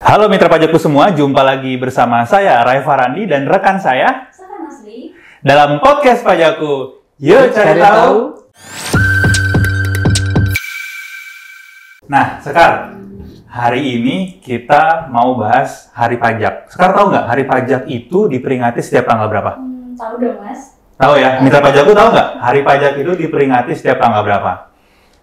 Halo mitra pajakku semua, jumpa lagi bersama saya Raifa Randi dan rekan saya dalam podcast pajakku. Yuk cari tahu. Nah, Sekar, hari ini kita mau bahas hari pajak. Sekar tahu nggak hari pajak itu diperingati setiap tanggal berapa? Tahu dong, Mas. Tahu ya, mitra pajakku tahu nggak hari pajak itu diperingati setiap tanggal berapa?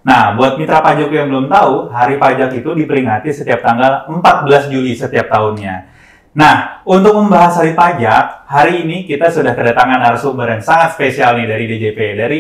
Nah, buat mitra pajakku yang belum tahu, hari pajak itu diperingati setiap tanggal 14 Juli setiap tahunnya. Nah, untuk membahas hari pajak, hari ini kita sudah kedatangan narasumber yang sangat spesial nih dari DJP, dari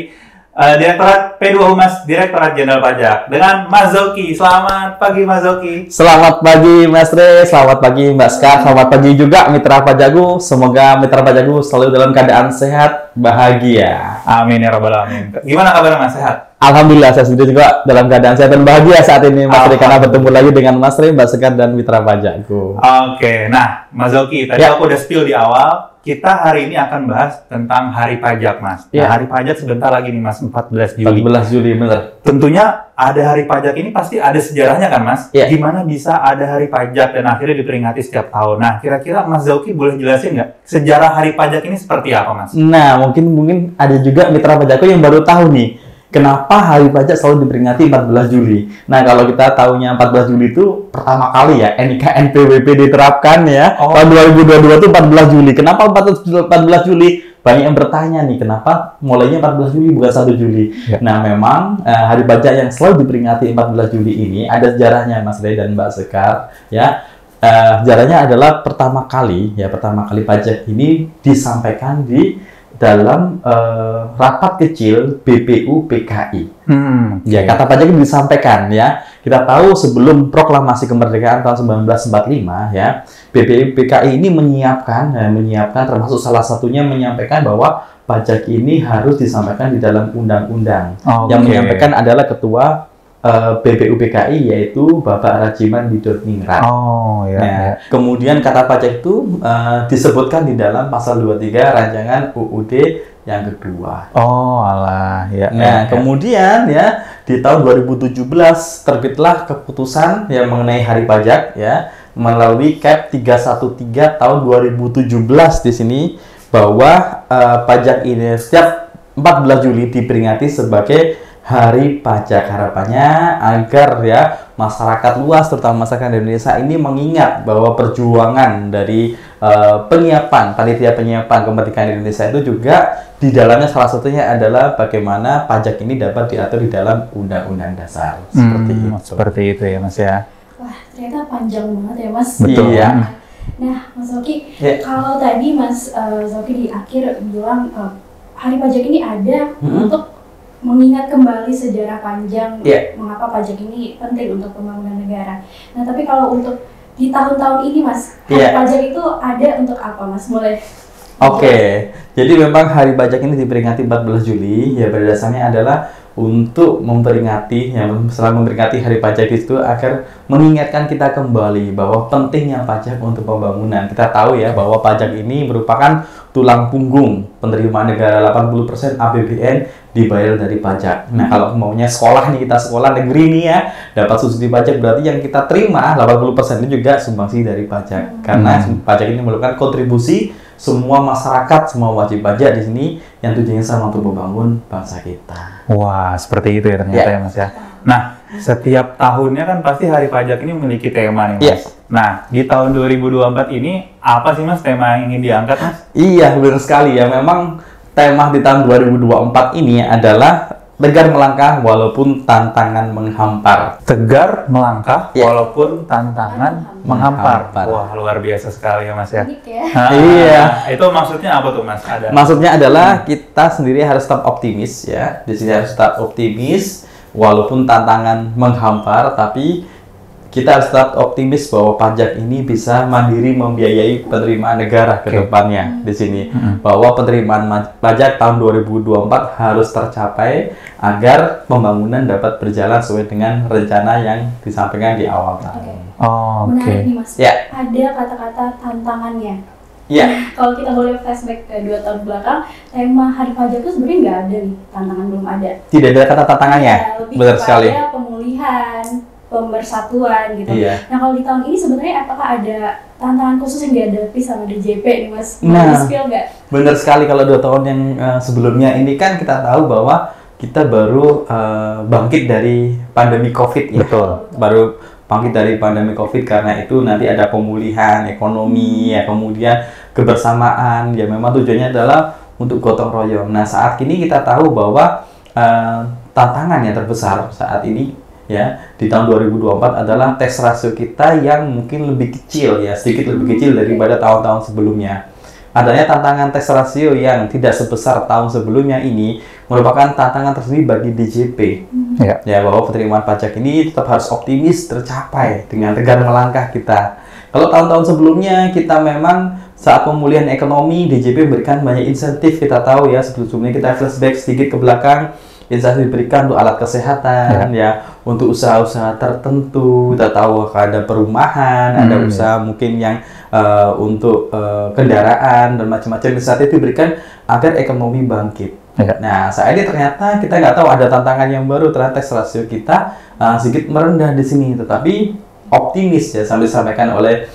Direktorat P2 Humas, Direktorat Jenderal Pajak, dengan Mas Zoki. Selamat pagi, Mas Zoki. Selamat pagi, Mas Re. Selamat pagi, Mbak Ska. Selamat pagi juga, mitra pajakku. Semoga mitra pajakku selalu dalam keadaan sehat, bahagia. Amin ya rabbal alamin. Gimana kabar Mas? Sehat? Alhamdulillah, saya sendiri juga dalam keadaan sehat dan bahagia saat ini, Mas Re, karena bertemu lagi dengan Mas Re, Mbak Sekar, dan mitra pajakku. Oke, nah Mas Zoki, tadi aku udah spill di awal, kita hari ini akan bahas tentang hari pajak, Mas. Nah, hari pajak sebentar lagi nih, Mas, 14 Juli. 14 Juli, bener. Tentunya ada hari pajak ini pasti ada sejarahnya kan, Mas? Gimana bisa ada hari pajak dan akhirnya diperingati setiap tahun? Nah, kira-kira Mas Zoki boleh jelasin nggak sejarah hari pajak ini seperti apa, Mas? Nah, mungkin ada juga mitra pajakku yang baru tahu nih, kenapa hari pajak selalu diperingati 14 Juli? Nah, kalau kita tahunya 14 Juli itu pertama kali ya NIK NPWP diterapkan ya. Tahun 2022 itu 14 Juli. Kenapa 14 Juli? Banyak yang bertanya nih, kenapa mulainya 14 Juli bukan 1 Juli? Nah, memang hari pajak yang selalu diperingati 14 Juli ini ada sejarahnya, Mas Ray dan Mbak Sekar ya. Sejarahnya adalah pertama kali pajak ini disampaikan di dalam rapat kecil BPU PKI. Ya, kata pajak itu disampaikan ya. Kita tahu sebelum proklamasi kemerdekaan tahun 1945 ya, BPU PKI ini menyiapkan termasuk salah satunya menyampaikan bahwa pajak ini harus disampaikan di dalam undang-undang. Yang menyampaikan adalah ketua BPU PKI, yaitu Bapak Rajiman Widodningrat. Kemudian kata pajak itu disebutkan di dalam pasal 23 rancangan UUD yang kedua. Kemudian ya di tahun 2017 terbitlah keputusan yang mengenai hari pajak ya melalui Kep 313 tahun 2017 di sini bahwa pajak ini setiap 14 Juli diperingati sebagai hari pajak. Harapannya agar ya masyarakat luas terutama masyarakat Indonesia ini mengingat bahwa perjuangan dari panitia penyiapan kemerdekaan Indonesia itu juga di dalamnya salah satunya adalah bagaimana pajak ini dapat diatur di dalam Undang-Undang Dasar. Seperti itu ya, Mas ya. Wah, ternyata panjang banget ya, Mas. Betul. Iya. Nah, Mas Zoki, kalau tadi Mas Zoki di akhir bilang hari pajak ini ada untuk mengingat kembali sejarah panjang mengapa pajak ini penting untuk pembangunan negara. Nah, tapi kalau untuk di tahun-tahun ini, Mas, hari pajak itu ada untuk apa, Mas? Mulai. Jadi memang hari pajak ini diperingati 14 Juli ya pada dasarnya adalah untuk memperingati setelah memperingati hari pajak itu agar mengingatkan kita kembali bahwa pentingnya pajak untuk pembangunan. Kita tahu ya bahwa pajak ini merupakan tulang punggung penerimaan negara. 80% APBN dibayar dari pajak. Nah, kalau maunya sekolah nih, kita sekolah negeri nih ya, dapat subsidi pajak, berarti yang kita terima 80% itu juga sumbangsi dari pajak. Karena pajak ini merupakan kontribusi semua masyarakat, semua wajib pajak di sini yang tujuannya sama untuk membangun bangsa kita. Wah, seperti itu ya ternyata ya, Mas ya. Nah, setiap tahunnya kan pasti hari pajak ini memiliki tema nih, Mas. Nah, di tahun 2024 ini apa sih, Mas, tema yang ingin diangkat, Mas? Iya, benar sekali ya. Memang tema di tahun 2024 ini adalah tegar melangkah walaupun tantangan menghampar. Tegar melangkah walaupun tantangan menghampar. Wah, luar biasa sekali ya, Mas ya. Itu maksudnya apa tuh, Mas? Maksudnya adalah kita sendiri harus tetap optimis ya. Di sini harus tetap optimis walaupun tantangan menghampar, tapi kita harus tetap optimis bahwa pajak ini bisa mandiri membiayai penerimaan negara ke depannya di sini. Bahwa penerimaan pajak tahun 2024 harus tercapai agar pembangunan dapat berjalan sesuai dengan rencana yang disampaikan di awal tahun. Menarik nih, Mas. Ada kata-kata tantangannya. Kalau kita boleh flashback ke 2 tahun belakang, tema hari pajak itu sebenarnya nggak ada nih, tantangan belum ada. Tidak ada kata tantangannya. Lebih benar sekali. Pemulihan, pemersatuan gitu. Nah kalau di tahun ini sebenarnya apakah ada tantangan khusus yang dihadapi sama DJP nih Mas? Nah, benar sekali. Kalau 2 tahun yang sebelumnya ini kan kita tahu bahwa kita baru bangkit dari pandemi COVID ya. Betul. Baru bangkit dari pandemi COVID, karena itu nanti ada pemulihan ekonomi ya, kemudian kebersamaan ya, memang tujuannya adalah untuk gotong royong. Nah saat ini kita tahu bahwa tantangan yang terbesar saat ini ya di tahun 2024 adalah tax ratio kita yang mungkin lebih kecil ya, sedikit lebih kecil daripada tahun-tahun sebelumnya. Adanya tantangan tax ratio yang tidak sebesar tahun sebelumnya ini merupakan tantangan tersendiri bagi DJP. Ya, bahwa penerimaan pajak ini tetap harus optimis tercapai dengan tegar melangkah kita. Kalau tahun-tahun sebelumnya kita memang saat pemulihan ekonomi DJP memberikan banyak insentif. Kita tahu ya, sebelumnya kita flashback sedikit ke belakang, insentif diberikan untuk alat kesehatan ya, untuk usaha-usaha tertentu. Kita tahu ada perumahan, ada usaha mungkin yang untuk kendaraan dan macam-macam, insentif diberikan agar ekonomi bangkit. Nah saat ini ternyata kita nggak tahu, ada tantangan yang baru, ternyata tax ratio kita sedikit merendah di sini, tetapi optimis ya, sambil disampaikan oleh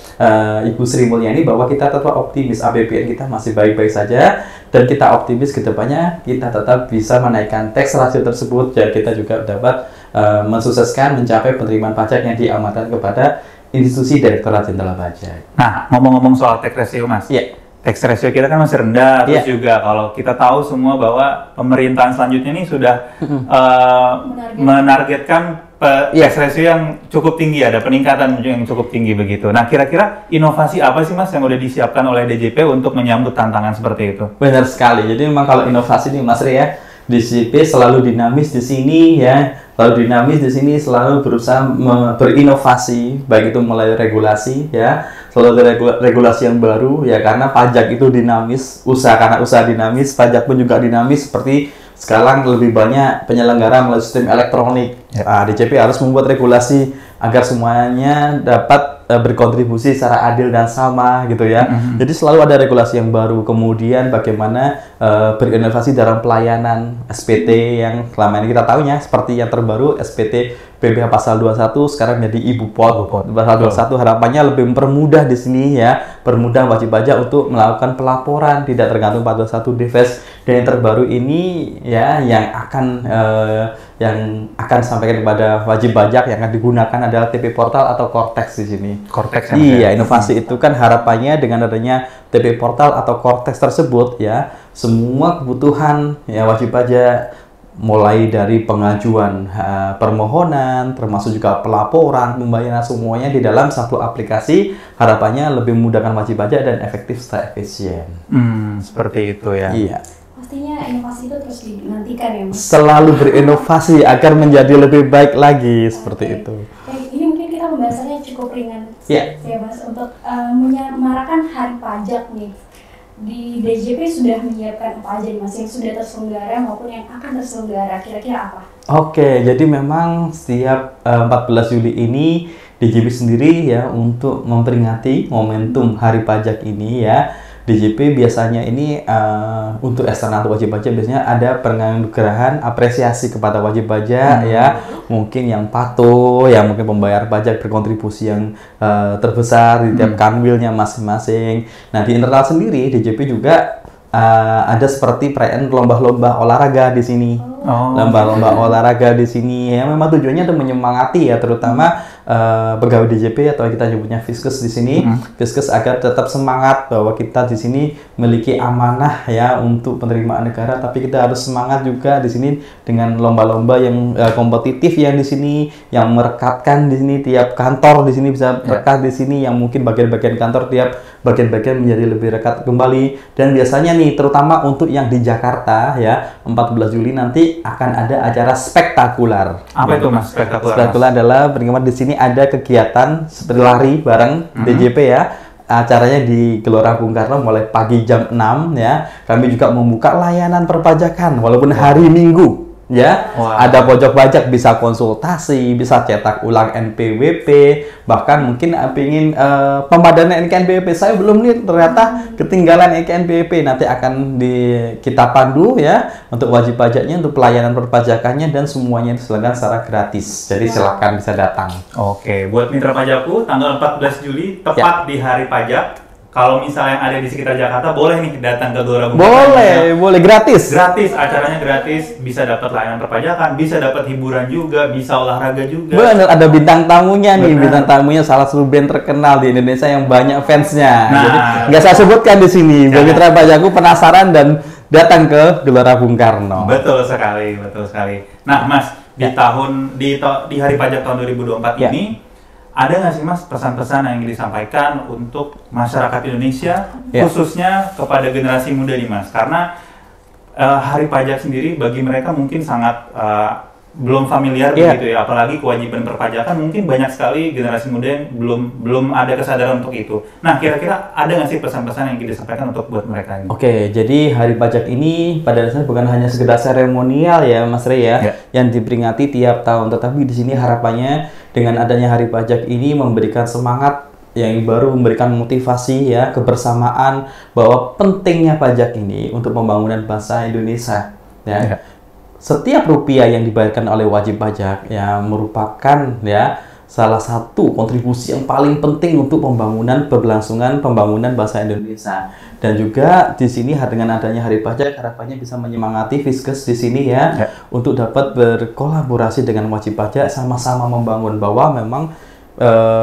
Ibu Sri Mulyani bahwa kita tetap optimis, APBN kita masih baik-baik saja, dan kita optimis ke depannya kita tetap bisa menaikkan tax ratio tersebut, dan kita juga dapat mensukseskan mencapai penerimaan pajak yang diamanatkan kepada institusi Direktorat Jenderal Pajak. Nah, ngomong-ngomong soal tax ratio Mas, tax ratio kita kan masih rendah, terus juga kalau kita tahu semua bahwa pemerintahan selanjutnya ini sudah menargetkan tax ratio yang cukup tinggi, ada peningkatan yang cukup tinggi begitu. Nah, kira-kira inovasi apa sih Mas yang udah disiapkan oleh DJP untuk menyambut tantangan seperti itu? Benar sekali. Jadi memang kalau inovasi nih Mas Ri ya, DJP selalu dinamis di sini ya, selalu dinamis di sini, selalu berusaha berinovasi, baik itu mulai regulasi ya, selalu ada regulasi yang baru ya, karena pajak itu dinamis, karena usaha dinamis, pajak pun juga dinamis. Seperti sekarang lebih banyak penyelenggara melalui sistem elektronik. DJP harus membuat regulasi agar semuanya dapat berkontribusi secara adil dan sama gitu ya. Jadi selalu ada regulasi yang baru. Kemudian bagaimana berinovasi dalam pelayanan SPT yang selama ini kita tahunya, seperti yang terbaru SPT PPh pasal 21 sekarang menjadi Ibu Pot. Pasal 21 harapannya lebih mempermudah di sini ya, permudah wajib pajak untuk melakukan pelaporan, tidak tergantung pada satu device. Dan yang terbaru ini ya, yang akan sampaikan kepada wajib pajak yang akan digunakan adalah TP Portal atau Cortex di sini. Cortex. Iya, inovasi itu kan harapannya dengan adanya TP Portal atau Cortex tersebut ya, semua kebutuhan ya wajib pajak, mulai dari pengajuan permohonan, termasuk juga pelaporan, pembayaran, semuanya di dalam satu aplikasi, harapannya lebih memudahkan wajib pajak dan efektif serta efisien. Seperti itu ya. Iya. Pastinya inovasi itu terus dinantikan ya Mas? Selalu berinovasi agar menjadi lebih baik lagi, seperti itu. Ini mungkin kita pembahasannya cukup ringan ya Mas, untuk menyemarakan Hari Pajak nih. Di DJP sudah menyiapkan apa aja nih Mas, yang sudah terselenggara maupun yang akan terselenggara, kira-kira apa? Oke, jadi memang setiap 14 Juli ini DJP sendiri ya, untuk memperingati momentum Hari Pajak ini ya, DJP biasanya ini untuk eksternal wajib pajak biasanya ada penganugerahan apresiasi kepada wajib pajak ya, mungkin yang patuh, yang mungkin pembayar pajak berkontribusi yang terbesar di tiap kanwilnya masing-masing. Nah di internal sendiri DJP juga ada seperti perayaan lomba-lomba olahraga di sini, lomba-lomba olahraga di sini ya, memang tujuannya untuk menyemangati ya, terutama pegawai DJP atau kita nyebutnya Fiskes di sini, Fiskes agar tetap semangat bahwa kita di sini memiliki amanah ya untuk penerimaan negara, tapi kita harus semangat juga di sini dengan lomba-lomba yang kompetitif yang di sini, yang merekatkan di sini tiap kantor di sini bisa rekat di sini, yang mungkin bagian-bagian kantor tiap bagian-bagian menjadi lebih rekat kembali. Dan biasanya nih terutama untuk yang di Jakarta ya, 14 Juli nanti akan ada acara spektakuler. Apa itu Mas spektakuler? Spektakuler adalah bagaimana di sini ada kegiatan seperti lari bareng DJP ya. Acaranya di Gelora Bung Karno mulai pagi jam 6 ya. Kami juga membuka layanan perpajakan walaupun hari Minggu. Ya, ada pojok pajak, bisa konsultasi, bisa cetak ulang NPWP, bahkan mungkin ingin pemadanan NPWP saya belum nih, ternyata ketinggalan NPWP, nanti akan kita pandu ya untuk wajib pajaknya, untuk pelayanan perpajakannya, dan semuanya diselenggarakan secara gratis. Jadi silakan bisa datang. Oke, buat mitra pajakku tanggal 14 Juli tepat di hari pajak. Kalau misalnya ada di sekitar Jakarta, boleh nih datang ke Gelora Bung Karno. Boleh gratis. Gratis, acaranya gratis, bisa dapat layanan perpajakan, bisa dapat hiburan juga, bisa olahraga juga. Benar, ada bintang tamunya nih, bintang tamunya salah satu band terkenal di Indonesia yang banyak fansnya. Jadi nggak saya sebutkan di sini. Bagi mitra pajakku penasaran dan datang ke Gelora Bung Karno. Betul sekali, betul sekali. Nah, Mas, di hari pajak tahun 2024 ini. Ada nggak sih Mas pesan-pesan yang ingin disampaikan untuk masyarakat Indonesia, khususnya kepada generasi muda nih Mas? Karena hari pajak sendiri bagi mereka mungkin sangat belum familiar begitu ya, apalagi kewajiban perpajakan mungkin banyak sekali generasi muda yang belum ada kesadaran untuk itu. Nah, kira-kira ada nggak sih pesan-pesan yang ingin disampaikan untuk buat mereka ini? Oke, jadi hari pajak ini pada dasarnya bukan hanya sekedar seremonial ya Mas Rey ya, yang diperingati tiap tahun, tetapi di sini harapannya dengan adanya hari pajak ini memberikan semangat yang baru, memberikan motivasi ya, kebersamaan bahwa pentingnya pajak ini untuk pembangunan bangsa Indonesia ya. Setiap rupiah yang dibayarkan oleh wajib pajak ya merupakan ya salah satu kontribusi yang paling penting untuk keberlangsungan pembangunan bangsa Indonesia. Dan juga di sini dengan adanya hari pajak harapannya bisa menyemangati Fiskes di sini ya untuk dapat berkolaborasi dengan wajib pajak, sama-sama membangun bahwa memang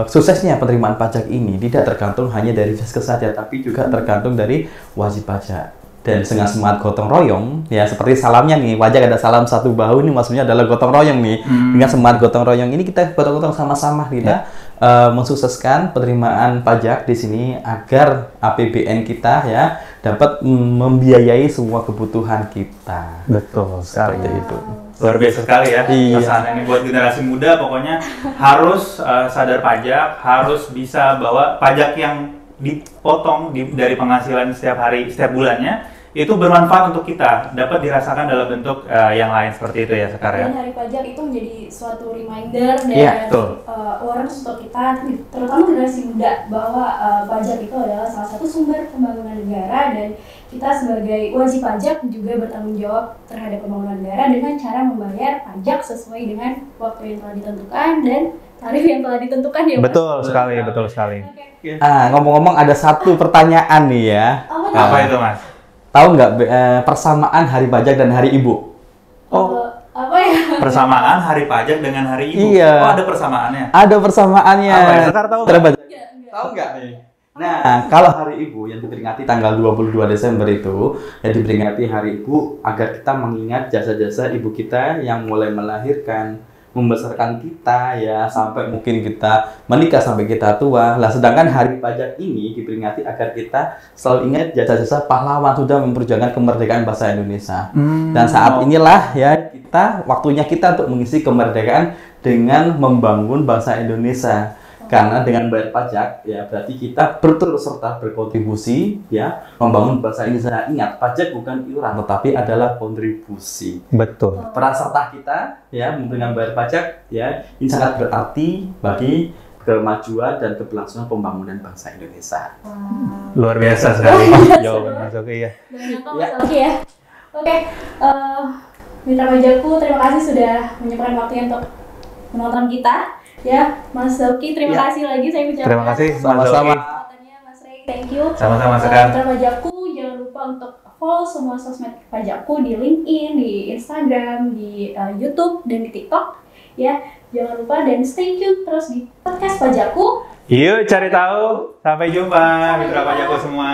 suksesnya penerimaan pajak ini tidak tergantung hanya dari Fiskes saja, tapi juga tergantung dari wajib pajak. Dan dengan semangat gotong royong, ya seperti salamnya nih, pajak ada salam satu bahu, ini maksudnya adalah gotong royong nih. Dengan semangat gotong royong ini kita gotong-gotong sama-sama kita mensukseskan penerimaan pajak di sini agar APBN kita ya dapat membiayai semua kebutuhan kita. Betul sekali itu. Luar biasa sekali ya. Pesan ini buat generasi muda, pokoknya harus sadar pajak, harus bisa bahwa pajak yang dipotong dari penghasilan setiap bulannya itu bermanfaat untuk kita, dapat dirasakan dalam bentuk yang lain seperti itu ya sekarang. Dan hari pajak itu menjadi suatu reminder dan awareness untuk kita, terutama generasi muda, bahwa pajak itu adalah salah satu sumber pembangunan negara, dan kita sebagai wajib pajak juga bertanggung jawab terhadap pembangunan negara dengan cara membayar pajak sesuai dengan waktu yang telah ditentukan dan tarif yang telah ditentukan ya. Betul sekali, betul sekali. Okay. Ngomong-ngomong ada satu pertanyaan nih ya. Apa itu Mas? Tahu nggak persamaan hari pajak dan hari ibu? Apa ya? Persamaan hari pajak dengan hari ibu? Iya. Oh, ada persamaannya? Ada persamaannya. Apa ya? Sekar tahu nggak? Tahu nggak nih? Nah, kalau hari ibu yang diperingati tanggal 22 Desember itu, yang diperingati hari ibu agar kita mengingat jasa-jasa ibu kita yang mulai melahirkan, membesarkan kita ya sampai mungkin kita menikah sampai kita tua. Lah sedangkan hari pajak ini diperingati agar kita selalu ingat jasa-jasa pahlawan sudah memperjuangkan kemerdekaan bangsa Indonesia. Dan saat inilah ya waktunya kita untuk mengisi kemerdekaan dengan membangun bangsa Indonesia. Karena dengan bayar pajak ya berarti kita berturut serta berkontribusi ya membangun bangsa Indonesia. Ingat, pajak bukan iuran tetapi adalah kontribusi. Betul. Peran serta kita ya dengan bayar pajak ya ini sangat berarti bagi kemajuan dan keberlangsungan pembangunan bangsa Indonesia. Luar biasa sekali jawaban Mas Oki ya. Oke, mitra pajakku, terima kasih sudah menyempatkan waktunya untuk menonton kita. Ya, Mas Oki, terima kasih lagi saya ucapkan. Terima kasih, sama-sama. Mas Rey, thank you. Sama-sama Sekar. Mitra pajakku, jangan lupa untuk follow semua sosmed pajakku di LinkedIn, di Instagram, di YouTube, dan di TikTok. Ya, jangan lupa dan stay tune terus di podcast pajakku. Yuk cari tahu. Sampai jumpa mitra pajakku semua.